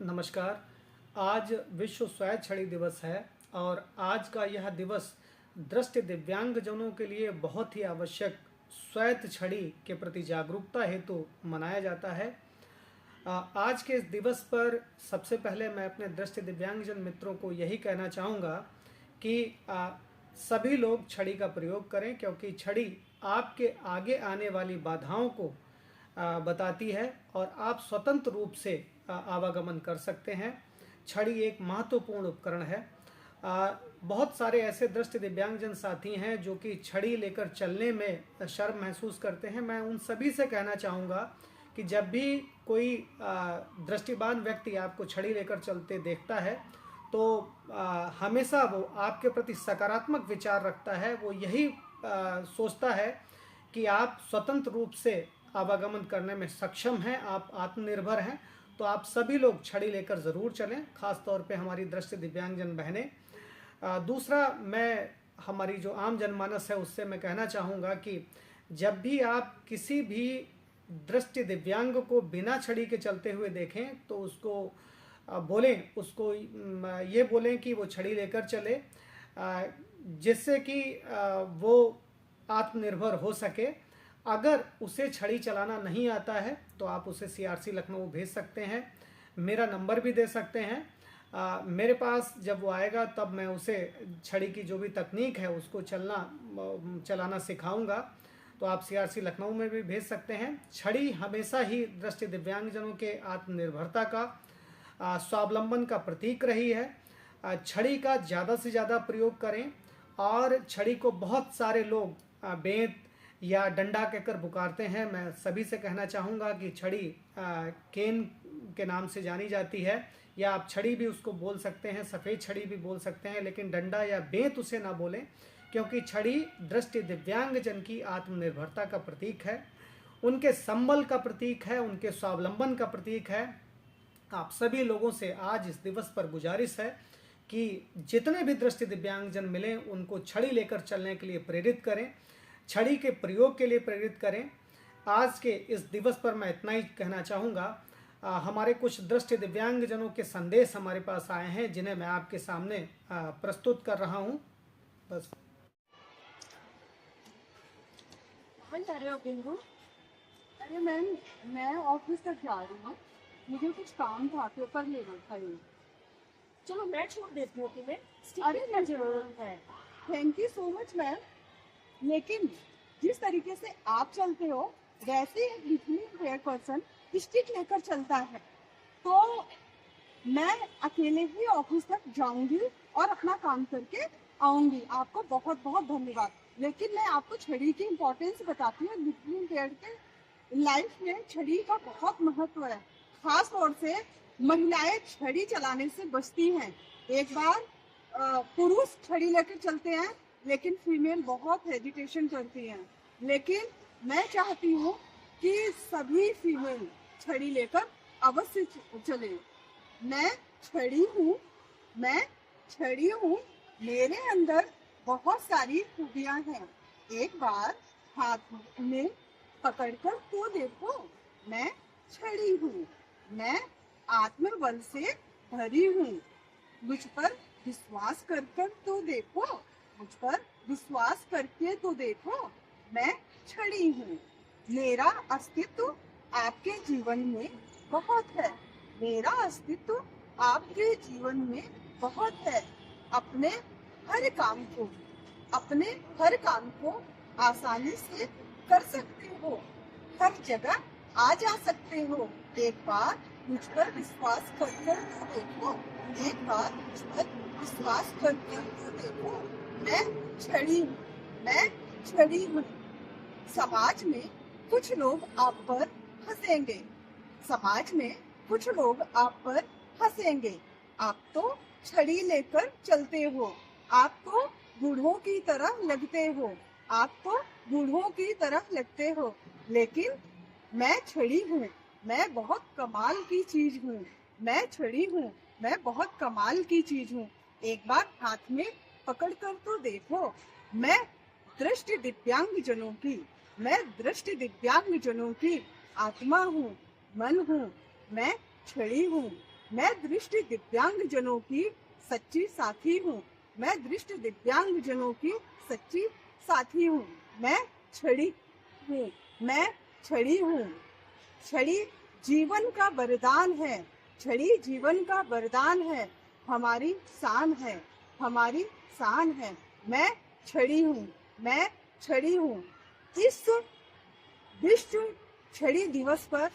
नमस्कार। आज विश्व स्वायत्त छड़ी दिवस है और आज का यह दिवस दृष्टि दिव्यांगजनों के लिए बहुत ही आवश्यक स्वायत्त छड़ी के प्रति जागरूकता हेतु मनाया जाता है। आज के इस दिवस पर सबसे पहले मैं अपने दृष्टि दिव्यांगजन मित्रों को यही कहना चाहूँगा कि सभी लोग छड़ी का प्रयोग करें, क्योंकि छड़ी आपके आगे आने वाली बाधाओं को बताती है और आप स्वतंत्र रूप से आवागमन कर सकते हैं। छड़ी एक महत्वपूर्ण उपकरण है। बहुत सारे ऐसे दृष्टि दिव्यांगजन साथी हैं जो कि छड़ी लेकर चलने में शर्म महसूस करते हैं। मैं उन सभी से कहना चाहूँगा कि जब भी कोई दृष्टिबान व्यक्ति आपको छड़ी लेकर चलते देखता है तो हमेशा वो आपके प्रति सकारात्मक विचार रखता है। वो यही सोचता है कि आप स्वतंत्र रूप से आवागमन करने में सक्षम हैं, आप आत्मनिर्भर हैं। तो आप सभी लोग छड़ी लेकर ज़रूर चलें, ख़ास तौर पे हमारी दृष्टि दिव्यांगजन बहनें। दूसरा, मैं हमारी जो आम जनमानस है उससे मैं कहना चाहूँगा कि जब भी आप किसी भी दृष्टि दिव्यांग को बिना छड़ी के चलते हुए देखें तो उसको बोलें, उसको ये बोलें कि वो छड़ी लेकर चले, जिससे कि वो आत्मनिर्भर हो सके। अगर उसे छड़ी चलाना नहीं आता है तो आप उसे CRC लखनऊ भेज सकते हैं, मेरा नंबर भी दे सकते हैं। मेरे पास जब वो आएगा तब मैं उसे छड़ी की जो भी तकनीक है उसको चलाना सिखाऊंगा। तो आप CRC लखनऊ में भी भेज सकते हैं। छड़ी हमेशा ही दृष्टि दिव्यांगजनों के आत्मनिर्भरता का, स्वावलंबन का प्रतीक रही है। छड़ी का ज़्यादा से ज़्यादा प्रयोग करें और छड़ी को बहुत सारे लोग बेंत या डंडा कहकर पुकारते हैं। मैं सभी से कहना चाहूँगा कि छड़ी केन के नाम से जानी जाती है, या आप छड़ी भी उसको बोल सकते हैं, सफ़ेद छड़ी भी बोल सकते हैं, लेकिन डंडा या बेंत उसे ना बोलें, क्योंकि छड़ी दृष्टि दिव्यांगजन की आत्मनिर्भरता का प्रतीक है, उनके संबल का प्रतीक है, उनके स्वावलंबन का प्रतीक है। आप सभी लोगों से आज इस दिवस पर गुजारिश है कि जितने भी दृष्टि दिव्यांगजन मिलें उनको छड़ी लेकर चलने के लिए प्रेरित करें, छड़ी के प्रयोग के लिए प्रेरित करें। आज के इस दिवस पर मैं इतना ही कहना चाहूँगा। हमारे कुछ दृष्टि दिव्यांगजनों के संदेश हमारे पास आए हैं जिन्हें मैं आपके सामने प्रस्तुत कर रहा हूँ। बस। कहाँ जा रहे हो बिंदु? अरे मैम, मैं ऑफिस तक जा रही हूँ, मुझे कुछ काम था, पेपर लेना था। चलो मैं छोड़ देती हूँ तुम्हें। अरे मैं जरूरत है। Thank you so much ma'am. लेकिन जिस तरीके से आप चलते हो वैसे एक फेयर पर्सन स्टिक लेकर चलता है, तो मैं अकेले ही ऑफिस तक जाऊंगी और अपना काम करके आऊंगी। आपको बहुत बहुत धन्यवाद। लेकिन मैं आपको छड़ी की इम्पोर्टेंस बताती हूँ। लिटल फेयर के लाइफ में छड़ी का बहुत महत्व है। खास तौर से महिलाएं छड़ी चलाने से बचती हैं। एक बार पुरुष छड़ी लेकर चलते हैं लेकिन फीमेल बहुत हेजिटेशन करती हैं। लेकिन मैं चाहती हूँ कि सभी फीमेल छड़ी लेकर अवश्य चले। मैं छड़ी हूँ, मेरे अंदर बहुत सारी खूबियाँ हैं। एक बार हाथ में पकड़कर तो देखो, मैं छड़ी हूँ। मैं आत्मबल से भरी हूँ। मुझ पर विश्वास कर तो देखो, मुझ पर विश्वास करके तो देखो, मैं छड़ी हूँ। मेरा अस्तित्व आपके जीवन में बहुत है। मेरा अस्तित्व आपके जीवन में बहुत है। अपने हर काम को आसानी से कर सकते हो, हर जगह आ जा सकते हो। एक बार मुझ पर विश्वास करके तो देखो, एक बार मुझ पर विश्वास करके तो देखो, मैं छड़ी हूँ। समाज में कुछ लोग आप पर हंसेंगे। आप तो छड़ी लेकर चलते हो, आप तो बूढ़ों की तरह लगते हो। लेकिन मैं छड़ी हूँ, मैं बहुत कमाल की चीज हूँ। एक बार हाथ में पकड़ कर तो देखो। मैं दृष्टि दिव्यांगजनों की आत्मा हूँ, मन हूँ। मैं छड़ी हूँ, मैं दृष्टि दिव्यांग जनों की सच्ची साथी हूँ। मैं दृष्टि दिव्यांग जनों की सच्ची साथी हूँ। मैं छड़ी हूँ। मैं छड़ी हूँ। छड़ी जीवन का वरदान है। छड़ी जीवन का वरदान है। हमारी शान है। हमारी शान है। मैं छड़ी हूँ। मैं छड़ी हूँ। इस विश्व छड़ी दिवस पर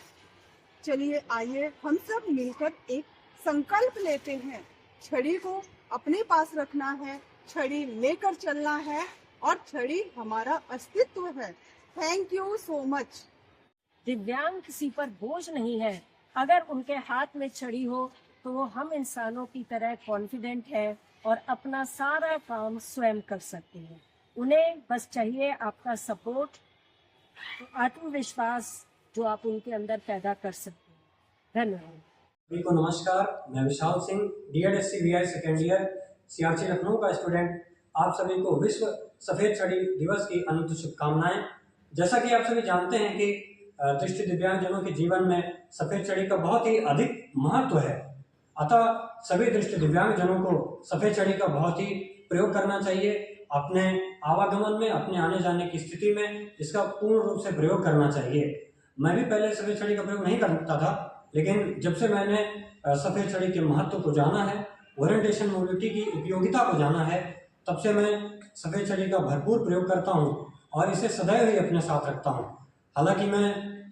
चलिए आइए हम सब मिलकर एक संकल्प लेते हैं। छड़ी को अपने पास रखना है, छड़ी लेकर चलना है और छड़ी हमारा अस्तित्व है। Thank you so much. दिव्यांग किसी पर बोझ नहीं है। अगर उनके हाथ में छड़ी हो तो वो हम इंसानों की तरह कॉन्फिडेंट है और अपना सारा काम स्वयं कर सकते हैं। उन्हें बस चाहिए आपका सपोर्ट, आत्मविश्वास जो आप उनके अंदर पैदा कर सकते हैं। धन्यवाद। सभी को नमस्कार। मैं Vishal Singh, DED SC VI second year, CRC Lucknow का स्टूडेंट। आप सभी को विश्व सफेद छड़ी दिवस की अनंत शुभकामनाएं। जैसा कि आप सभी जानते हैं कि दृष्टि दिव्यांगजनों के जीवन में सफेद छड़ी का बहुत ही अधिक महत्व है। अतः सभी दृष्टि दिव्यांगजनों को सफेद छड़ी का बहुत ही प्रयोग करना चाहिए। अपने आवागमन में, अपने आने जाने की स्थिति में इसका पूर्ण रूप से प्रयोग करना चाहिए। मैं भी पहले सफेद छड़ी का प्रयोग नहीं करता था, लेकिन जब से मैंने सफेद छड़ी के महत्व को जाना है, ओरिएंटेशन मोबिलिटी की उपयोगिता को जाना है, तब से मैं सफेद छड़ी का भरपूर प्रयोग करता हूँ और इसे सदैव ही अपने साथ रखता हूँ। हालांकि मैं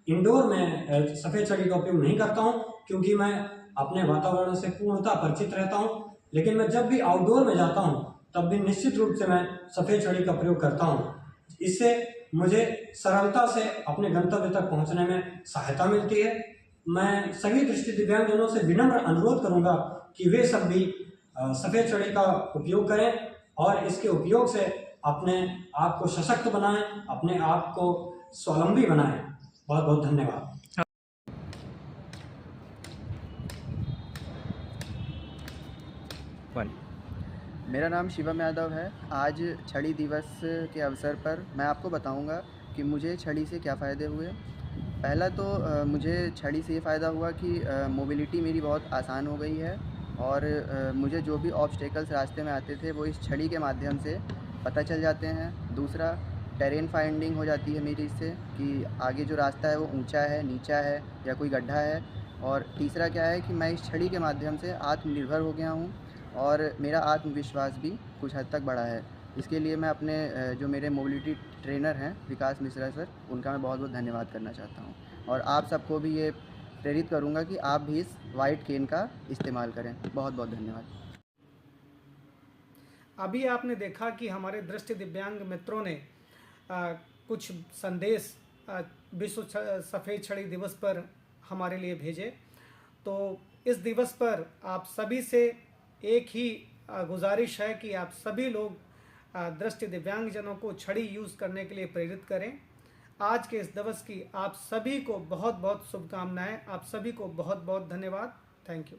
इंडोर में सफेद छड़ी का उपयोग नहीं करता हूँ क्योंकि मैं अपने वातावरण से पूर्णतः परिचित रहता हूँ, लेकिन मैं जब भी आउटडोर में जाता हूँ तब भी निश्चित रूप से मैं सफेद छड़ी का प्रयोग करता हूँ। इससे मुझे सरलता से अपने गंतव्य तक पहुँचने में सहायता मिलती है। मैं सभी दृष्टि दिव्यांगजनों से विनम्र अनुरोध करूंगा कि वे सब भी सफेद छड़ी का उपयोग करें और इसके उपयोग से अपने आप को सशक्त बनाएं, अपने आप को स्वावलंबी बनाएं। बहुत बहुत धन्यवाद। मेरा नाम शिवम यादव है। आज छड़ी दिवस के अवसर पर मैं आपको बताऊंगा कि मुझे छड़ी से क्या फ़ायदे हुए। पहला तो मुझे छड़ी से ये फ़ायदा हुआ कि मोबिलिटी मेरी बहुत आसान हो गई है और मुझे जो भी ऑब्स्टेकल्स रास्ते में आते थे वो इस छड़ी के माध्यम से पता चल जाते हैं। दूसरा, टेरेन फाइंडिंग हो जाती है मेरी इससे कि आगे जो रास्ता है वो ऊंचा है, नीचा है या कोई गड्ढा है। और तीसरा क्या है कि मैं इस छड़ी के माध्यम से आत्मनिर्भर हो गया हूँ और मेरा आत्मविश्वास भी कुछ हद तक बढ़ा है। इसके लिए मैं अपने जो मेरे मोबिलिटी ट्रेनर हैं विकास मिश्रा सर, उनका मैं बहुत बहुत धन्यवाद करना चाहता हूँ। और आप सबको भी ये प्रेरित करूँगा कि आप भी इस वाइट केन का इस्तेमाल करें। बहुत बहुत धन्यवाद। अभी आपने देखा कि हमारे दृष्टि दिव्यांग मित्रों ने कुछ संदेश विश्व सफ़ेद छड़ी दिवस पर हमारे लिए भेजे। तो इस दिवस पर आप सभी से एक ही गुजारिश है कि आप सभी लोग दृष्टि दिव्यांगजनों को छड़ी यूज़ करने के लिए प्रेरित करें। आज के इस दिवस की आप सभी को बहुत बहुत शुभकामनाएं। आप सभी को बहुत बहुत धन्यवाद। Thank you.